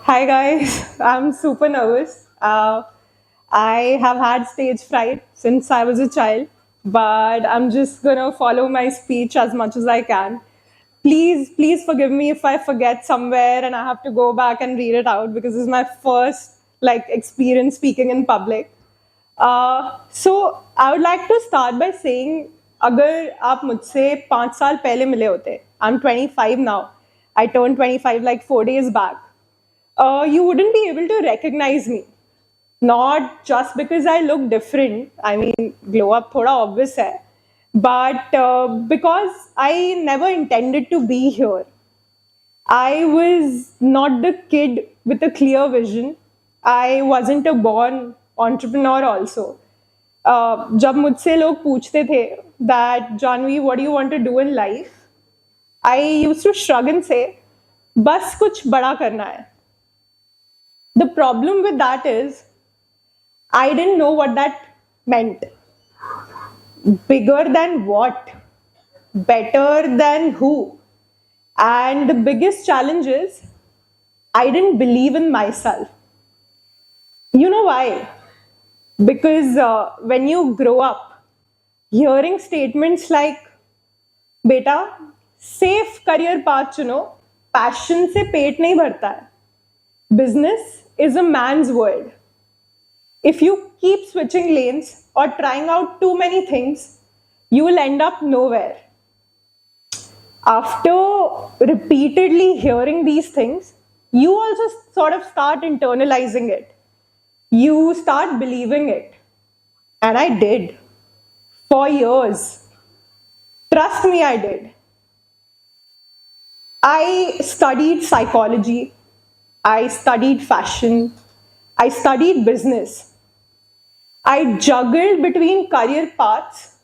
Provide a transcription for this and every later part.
Hi guys, I'm super nervous. I have had stage fright since I was a child, but I'm just gonna follow my speech as much as I can. Please forgive me if I forget somewhere and I have to go back and read it out because this is my first experience speaking in public. So I would like to start by saying, अगर आप मुझसे 5 साल पहले मिले होते, I'm 25 now. I turned 25 like 4 days back. You wouldn't be able to recognize me. Not just because I look different. I mean, glow up thoda obvious hai. But because I never intended to be here. I was not the kid with a clear vision. I wasn't a born entrepreneur also. जब मुझसे लोग पूछते थे that Janvi, what do you want to do in life? I used to shrug and say, बस कुछ बड़ा करना है. The problem with that is I didn't know what that meant. Bigger than what? Better than who? And the biggest challenge is I didn't believe in myself. You know why? Because when you grow up, hearing statements like, beta, safe career path चुनो, passion से पेट नहीं भरता है. Business is a man's world. If you keep switching lanes or trying out too many things, you will end up nowhere. After repeatedly hearing these things, you also sort of start internalizing it. You start believing it. And I did. For years. Trust me, I did. I studied psychology. I studied fashion. I studied business. I juggled between career paths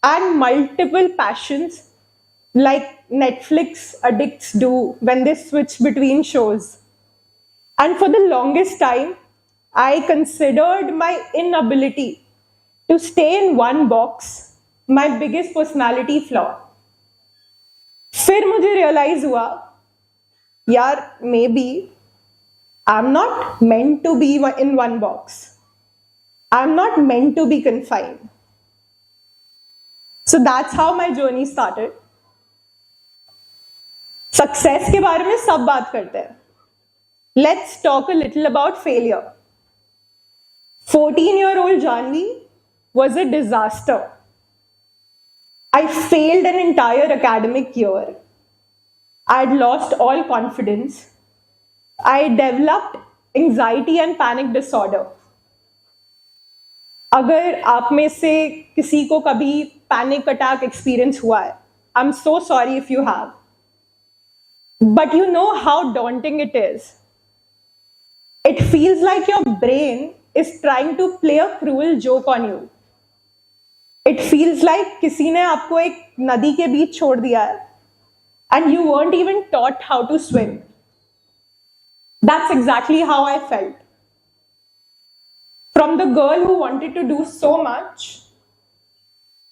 and multiple passions like Netflix addicts do when they switch between shows. And for the longest time, I considered my inability to stay in one box my biggest personality flaw. फिर मुझे realize हुआ, यार, maybe I'm not meant to be in one box. I'm not meant to be confined. So that's how my journey started. Success के बारे में सब बात करते हैं. Let's talk a little about failure. 14-year-old Janvi was a disaster. I failed an entire academic year. I'd lost all confidence. I developed anxiety and panic disorder. अगर आप में से किसी को कभी panic attack experience हुआ है, I'm so sorry if you have. But you know how daunting it is. It feels like your brain is trying to play a cruel joke on you. It feels like किसी ने आपको एक नदी के बीच छोड़ दिया है and you weren't even taught how to swim. That's exactly how I felt. From the girl who wanted to do so much,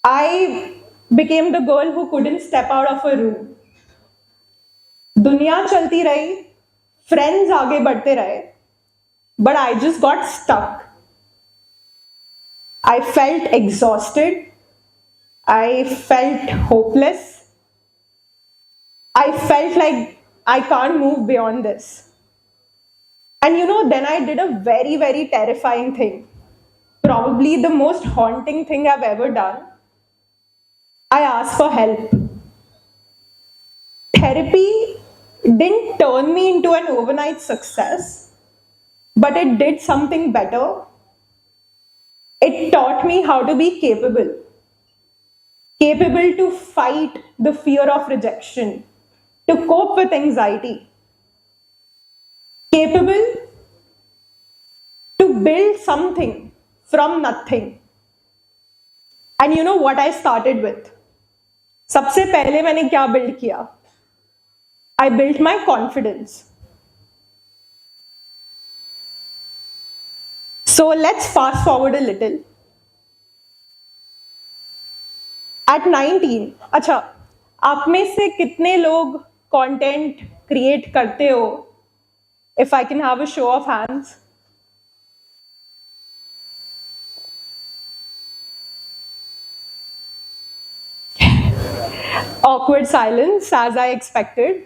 I became the girl who couldn't step out of a room. दुनिया चलती रही, friends आगे बढ़ते रहे, but I just got stuck. I felt exhausted. I felt hopeless. I felt like I can't move beyond this. And then I did a very, very terrifying thing. Probably the most haunting thing I've ever done. I asked for help. Therapy didn't turn me into an overnight success, but it did something better. It taught me how to be capable. Capable to fight the fear of rejection, to cope with anxiety. Capable to build something from nothing. And you know what I started with? सबसे पहले मैंने क्या build किया? I built my confidence. So let's fast forward a little. At 19, अच्छा, आप में से कितने लोग content create करते हो If I can have a show of hands. Awkward silence, as I expected.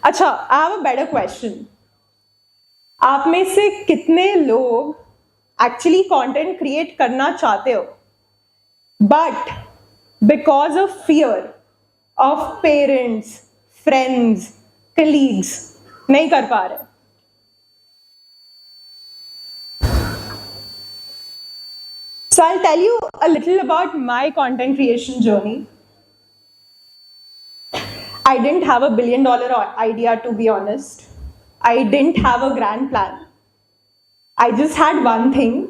अच्छा, I have a better question. आप में से कितने लोग एक्चुअली कंटेंट क्रिएट करना चाहते हो, but because of fear of parents, friends, colleagues नहीं कर पा रहे? So I'll tell you a little about my content creation journey. I didn't have a $1 billion idea, to be honest. I didn't have a grand plan. I just had one thing,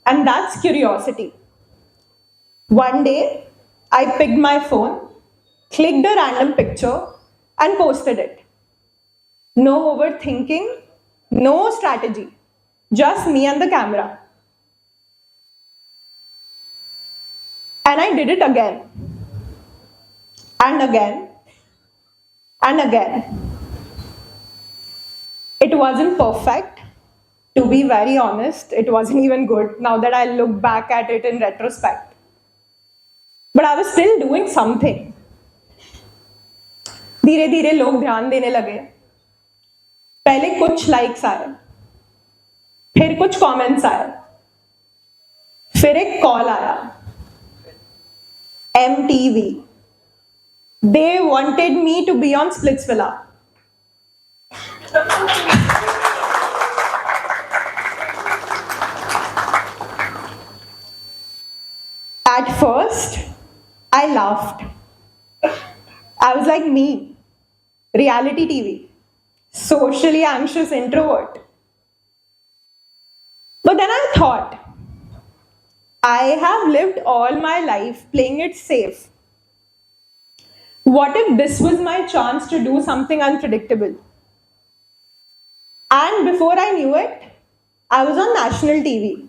and that's curiosity. One day, I picked my phone, clicked a random picture, and posted it. No overthinking, no strategy, just me and the camera. And I did it again, and again, and again. It wasn't perfect, to be very honest. It wasn't even good now that I look back at it in retrospect. But I was still doing something. धीरे धीरे लोग ध्यान देने लगे. पहले कुछ likes आए, फिर कुछ कमेंट्स आए, फिर एक कॉल आया. MTV. They wanted me to be on Splitsvilla. At first, I laughed. I was like me, reality TV, socially anxious introvert. But then I thought, I have lived all my life playing it safe. What if this was my chance to do something unpredictable? And before I knew it, I was on national TV.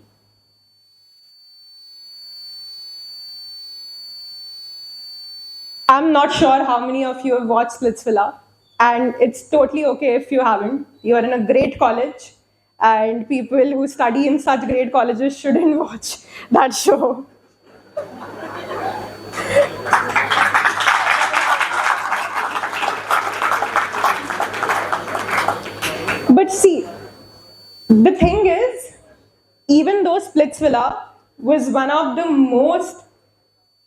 I'm not sure how many of you have watched Splitsvilla, and it's totally okay if you haven't. You are in a great college, and people who study in such great colleges shouldn't watch that show. But see, the thing is, even though Splitsvilla was one of the most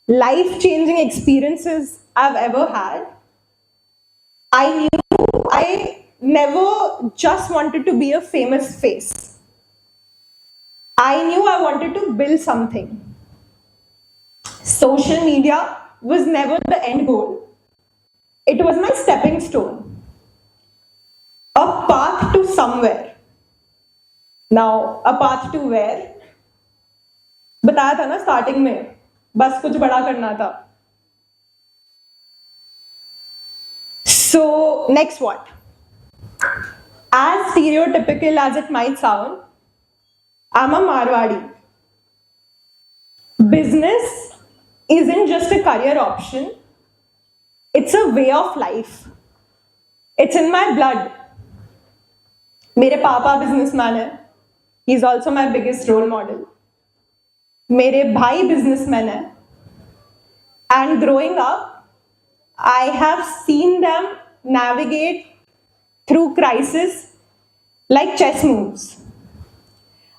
life-changing experiences I've ever had, I knew I never just wanted to be a famous face. I knew I wanted to build something. Social media was never the end goal. It was my stepping stone. A path to somewhere. Now, a path to where? बताया था ना starting में, बस कुछ बड़ा करना था. So, next what? As stereotypical as it might sound, I'm a Marwadi. Business isn't just a career option, it's a way of life. It's in my blood. मेरे पापा बिजनेसमैन है. He is also my biggest role model. मेरे भाई businessman है. And growing up, I have seen them navigate through crisis like chess moves.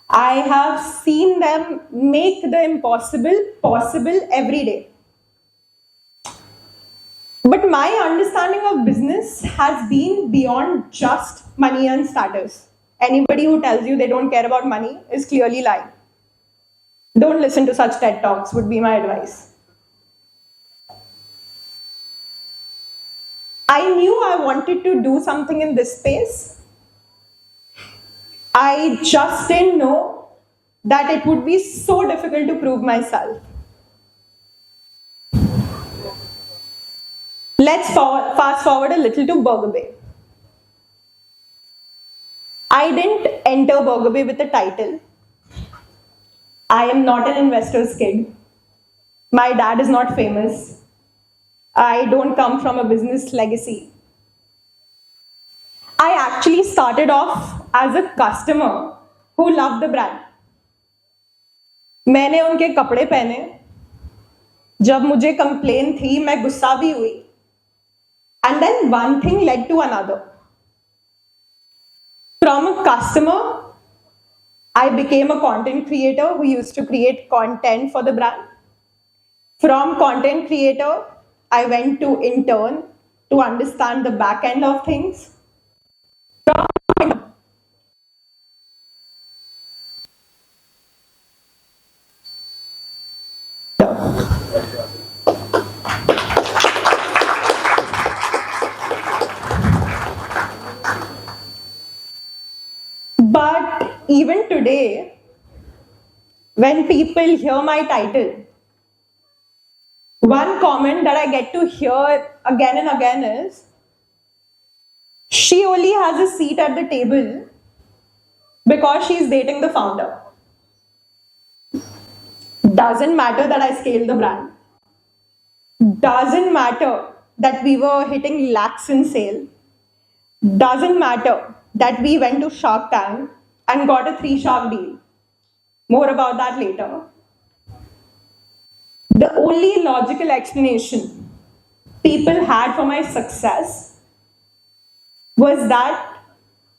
I have seen them make the impossible possible every day. But my understanding of business has been beyond just money and status. Anybody who tells you they don't care about money is clearly lying. Don't listen to such TED Talks, would be my advice. I knew I wanted to do something in this space. I just didn't know that it would be so difficult to prove myself. Let's fast forward a little to Burger Bay. I didn't enter Burger Bay with a title. I am not an investor's kid. My dad is not famous. I don't come from a business legacy. I actually started off as a customer who loved the brand. मैंने उनके कपड़े पहने, जब मुझे complain थी मैं गुस्सा भी हुई, and then one thing led to another. From a customer, I became a content creator who used to create content for the brand. From content creator, I went to intern to understand the back end of things. But even today, when people hear my title, one comment that I get to hear again and again is, she only has a seat at the table because she's dating the founder. Doesn't matter that I scaled the brand. Doesn't matter that we were hitting lakhs in sale. Doesn't matter that we went to Shark Tank and got a 3 shark deal. More about that later. The only logical explanation people had for my success was that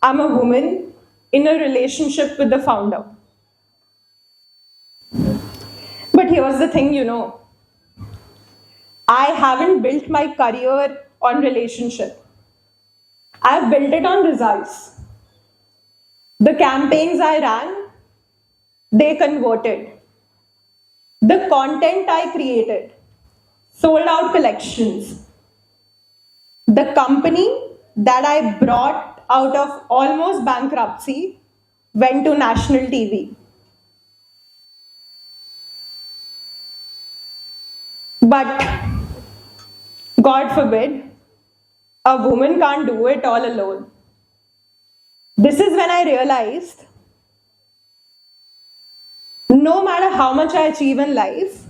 I'm a woman in a relationship with the founder. But here's the thing, I haven't built my career on relationship. I've built it on results. The campaigns I ran, they converted. The content I created, sold out collections. The company that I brought out of almost bankruptcy went to national TV. But God forbid, a woman can't do it all alone. This is when I realized no matter how much I achieve in life,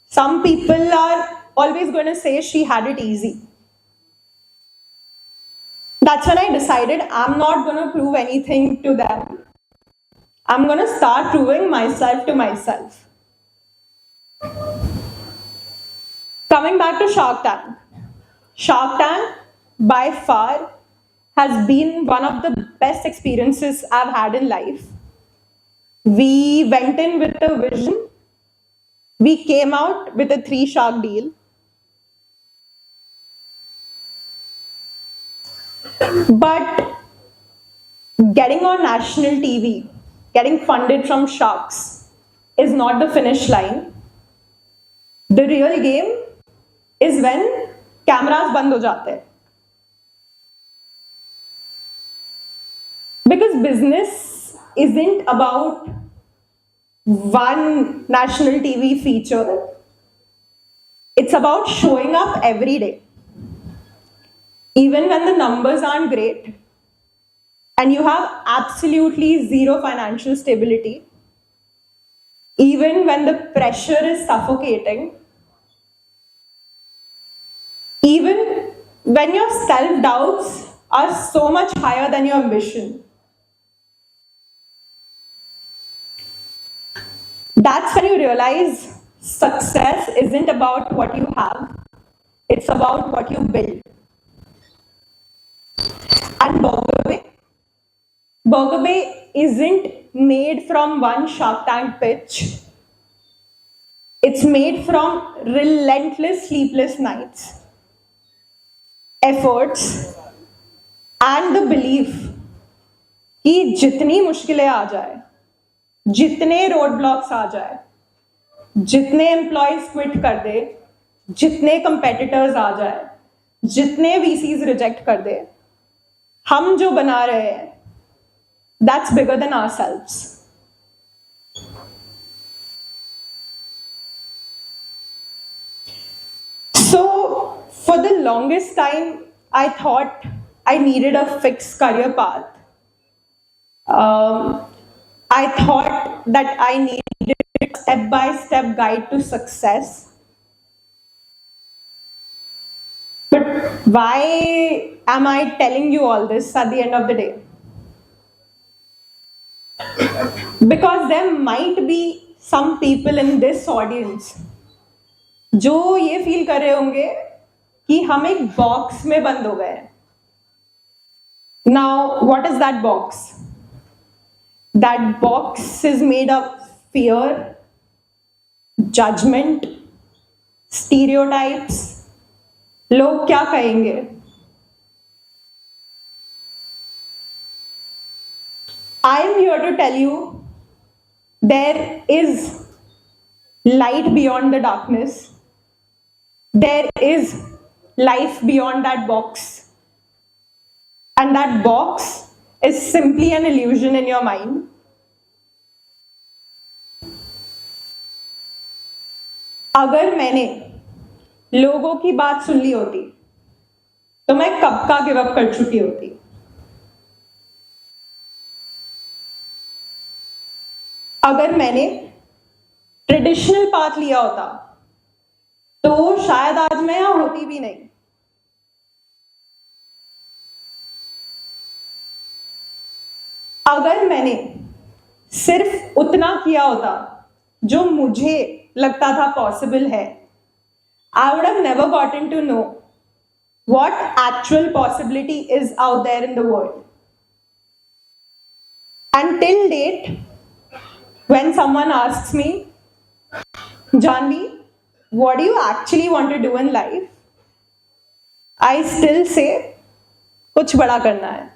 some people are always going to say she had it easy. That's when I decided I'm not going to prove anything to them. I'm going to start proving myself to myself. Coming back to Shark Tank. Shark Tank, by far, has been one of the best experiences I've had in life. We went in with a vision. We came out with a 3 shark deal. But getting on national TV, getting funded from sharks is not the finish line. The real game is when cameras band ho jate hain. Because business isn't about one national TV feature. It's about showing up every day. Even when the numbers aren't great and you have absolutely zero financial stability, even when the pressure is suffocating, even when your self-doubts are so much higher than your ambition, that's when you realize success isn't about what you have, it's about what you build. And Burger Bay isn't made from one Shark Tank pitch. It's made from relentless sleepless nights, efforts, and the belief कि जितनी मुश्किलें आ जाए, जितने road blocks आ जाए, जितने employees quit कर दे, जितने competitors आ जाए, जितने वीसीज रिजेक्ट कर दे, हम जो बना रहे हैं, that's bigger than ourselves. So for the longest time, I thought I needed a fixed career path. I thought that I needed a step-by-step guide to success. But Why am I telling you all this at the end of the day? Because there might be some people in this audience जो ये feel कर रहे होंगे कि हम एक box में बंद हो गए. Now, what is that box? That box is made of fear, judgment, stereotypes. लोग क्या कहेंगे? I am here to tell you there is light beyond the darkness. There is life beyond that box. And that box is simply an illusion in your mind. अगर मैंने लोगों की बात सुन ली होती तो मैं कब का गिव अप कर चुकी होती. अगर मैंने ट्रेडिशनल पाथ लिया होता तो शायद आज मैं यहां होती भी नहीं. अगर मैंने सिर्फ उतना किया होता जो मुझे लगता था पॉसिबल है, I would have never gotten to know what actual possibility is out there in the world. Until date, when someone asks me, Janvi, what do you actually want to do in life? I still say, कुछ बड़ा करना है.